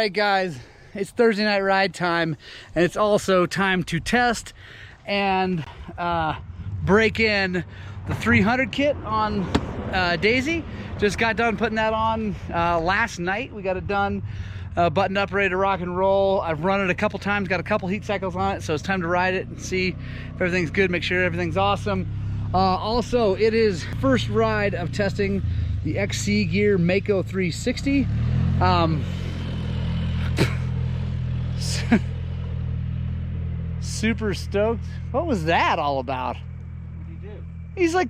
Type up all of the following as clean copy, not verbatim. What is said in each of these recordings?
right, guys, it's Thursday night ride time, and it's also time to test and break in the 300 kit on Daisy. Just got done putting that on last night. We got it done, buttoned up, ready to rock and roll. I've run it a couple times, got a couple heat cycles on it, so it's time to ride it and see if everything's good, make sure everything's awesome. Also, it is first ride of testing the XC Gear Mako 360. Super stoked. What was that all about? What did he do? He's like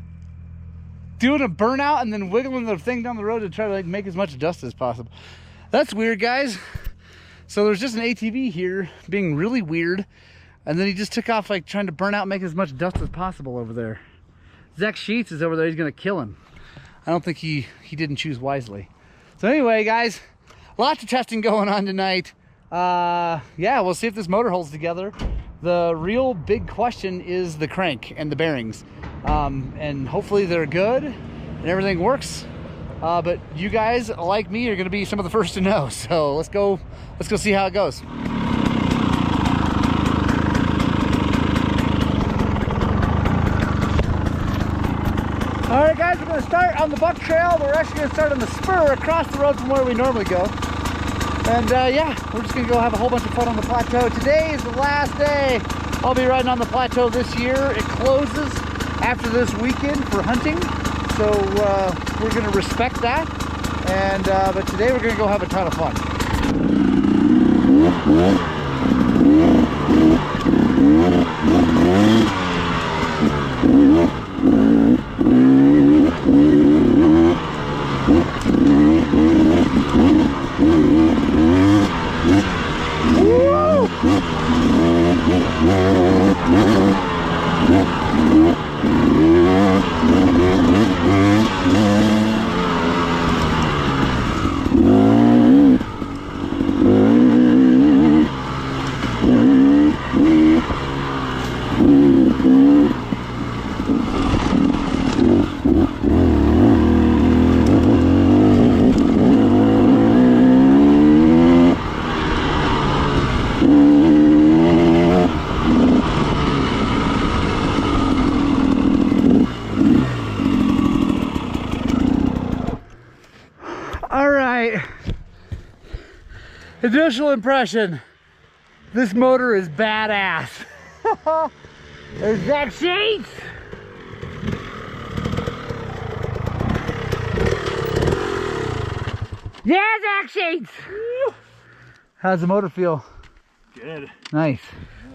doing a burnout and then wiggling the thing down the road to try to like make as much dust as possible. That's weird, guys. So there's just an ATV here being really weird, and then he just took off like trying to burn out and make as much dust as possible over there. Zach Sheets is over there. He's gonna kill him. I don't think he didn't choose wisely. So anyway, guys, lots of testing going on tonight. Yeah, we'll see if this motor holds together. The real big question is the crank and the bearings, and hopefully they're good and everything works. But you guys, like me, are going to be some of the first to know. So let's go see how it goes. All right, guys, we're going to start on the Buck Trail. We're actually going to start on the spur across the road from where we normally go. And yeah, we're just going to go have a whole bunch of fun on the plateau. Today is the last day I'll be riding on the plateau this year. It closes after this weekend for hunting. So we're going to respect that. And but today we're going to go have a ton of fun. Initial impression, this motor is badass. There's Zach Sheets. Yeah, Zach Sheets. How's the motor feel? Good. Nice.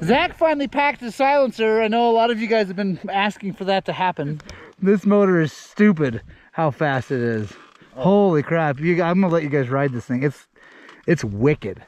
Zach finally packed his silencer. I know a lot of you guys have been asking for that to happen. This motor is stupid how fast it is. Oh. Holy crap. I'm gonna let you guys ride this thing. It's wicked.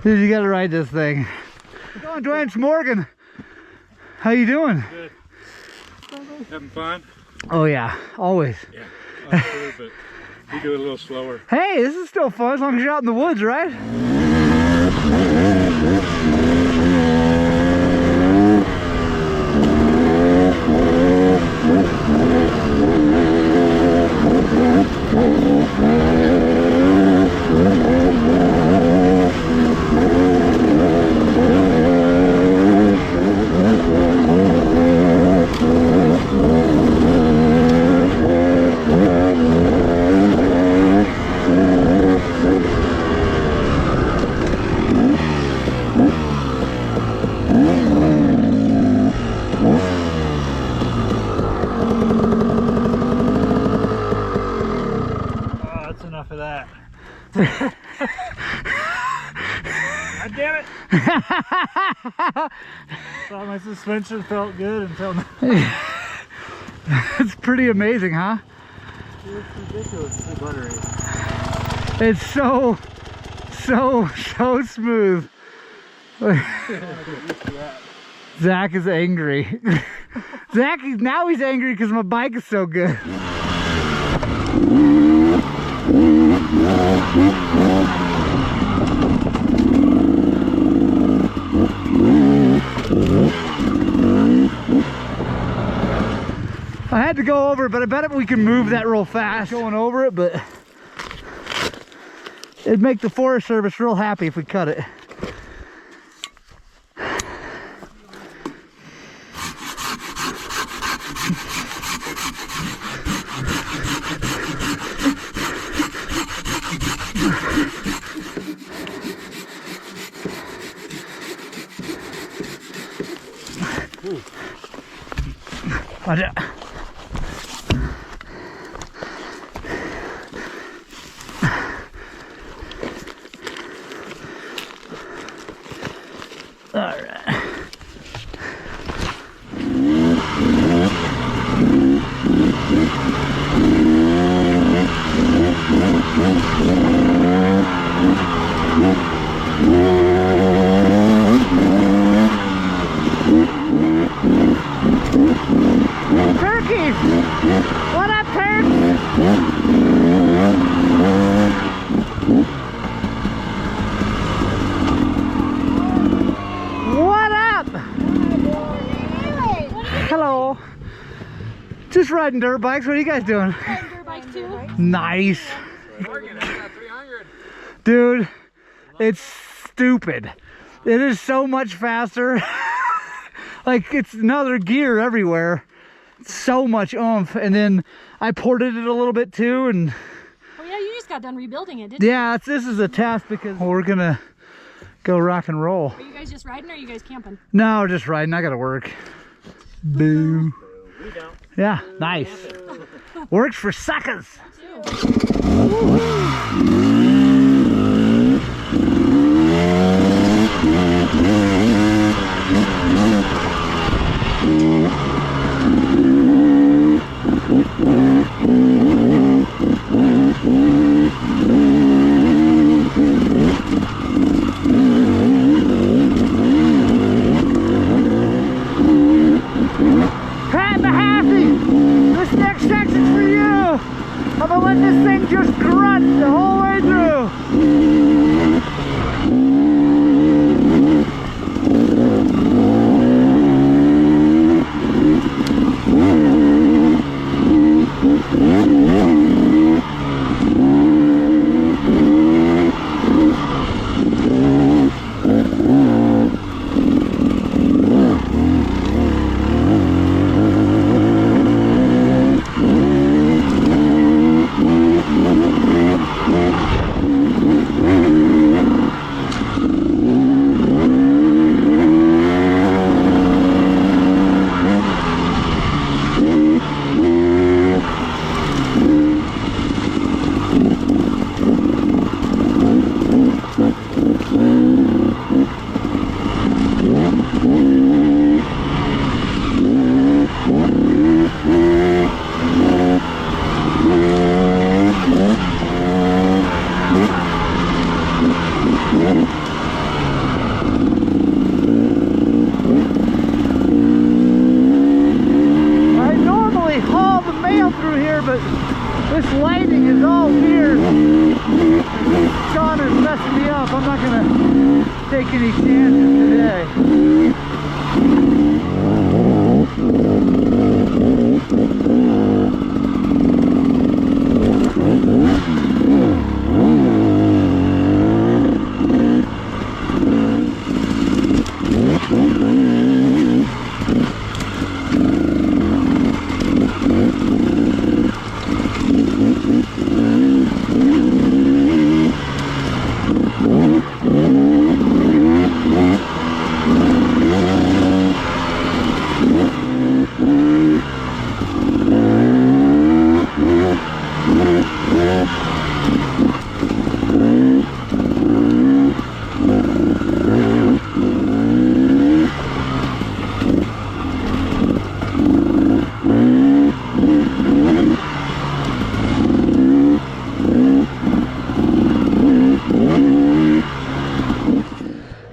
Dude, you gotta ride this thing. How's it going, Dwayne Morgan? How you doing? Good. Having fun? Oh yeah, always. Yeah, I'm sure, but you do it a little slower. Hey, this is still fun as long as you're out in the woods, right? God damn it! Thought my suspension felt good until now. It's pretty amazing, huh? It's ridiculously buttery. It's so smooth. Zach is angry. Zach, now he's angry because my bike is so good. I had to go over it, but I bet we can move that real fast going over it, but it'd make the Forest Service real happy if we cut it. Watch out. All right. Turkeys! What up, turkeys? What up? Hello. Just riding dirt bikes. What are you guys doing? Riding dirt bikes too? Nice. Dude, it's stupid. It is so much faster. Like, it's another gear everywhere. So much oomph. And then I ported it a little bit too, and Oh yeah, you just got done rebuilding it, didn't you? yeah, this is a test because we're gonna go rock and roll. Are you guys just riding or are you guys camping? No, just riding. I gotta work. Boo. We don't. Yeah, nice. Works for suckers. Pat Mahaffey, this next section's for you. I'm gonna let this thing just grunt the whole way through. I normally haul the mail through here, but this lighting is all weird. Sean is messing me up. I'm not gonna take any chances today.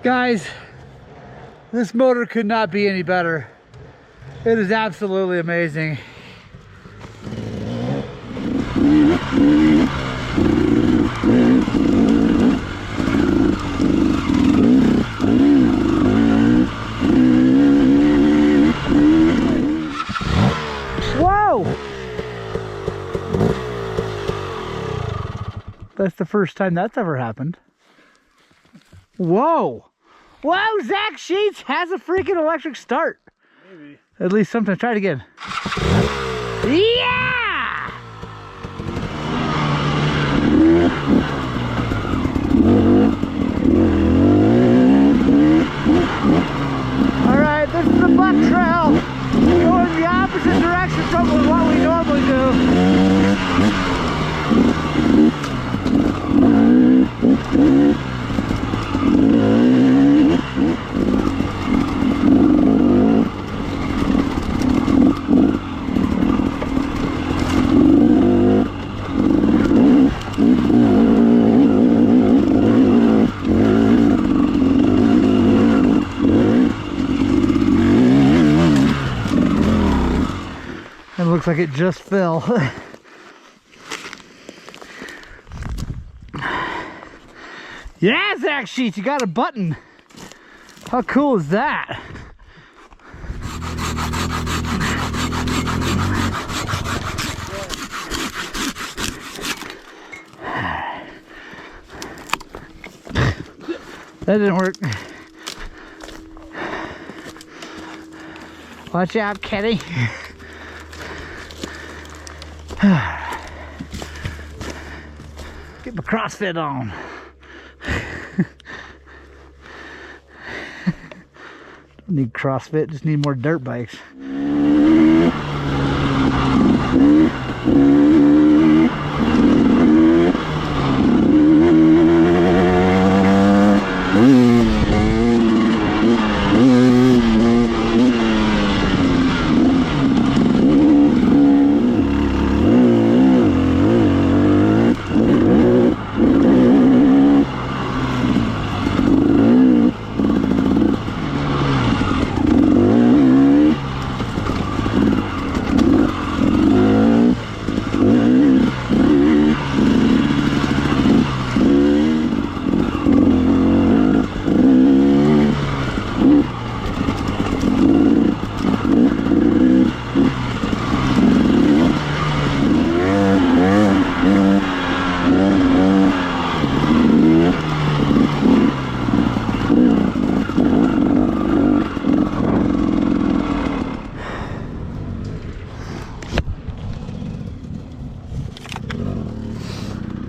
Guys, this motor could not be any better. It is absolutely amazing. Whoa! That's the first time that's ever happened. Whoa! Whoa, Zach Sheets has a freaking electric start. Maybe. At least sometimes. Try it again. Yeah! Alright, this is the buck trail. Going the opposite direction from what we normally do. It looks like it just fell. Yeah, Zach Sheets, you got a button. How cool is that? That didn't work. Watch out, Kenny. Get my CrossFit on. Don't need CrossFit, just need more dirt bikes.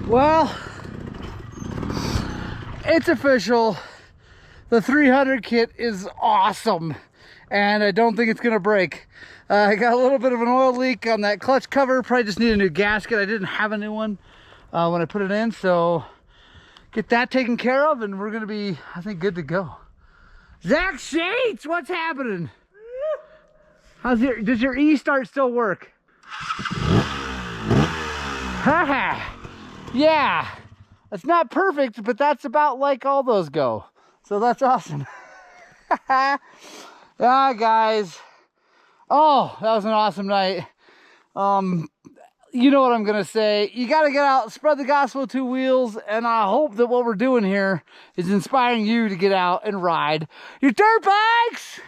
Well, it's official. The 300 kit is awesome, and I don't think it's gonna break. I got a little bit of an oil leak on that clutch cover. Probably just need a new gasket. I didn't have a new one when I put it in, so get that taken care of, and we're gonna be, I think, good to go. Zach Sheets, what's happening? Does your E-start still work? Haha. Yeah, it's not perfect, but that's about like all those go. So that's awesome. Yeah, guys. Oh, that was an awesome night. You know what I'm gonna say. You gotta get out, spread the gospel of two wheels, and I hope that what we're doing here is inspiring you to get out and ride your dirt bikes.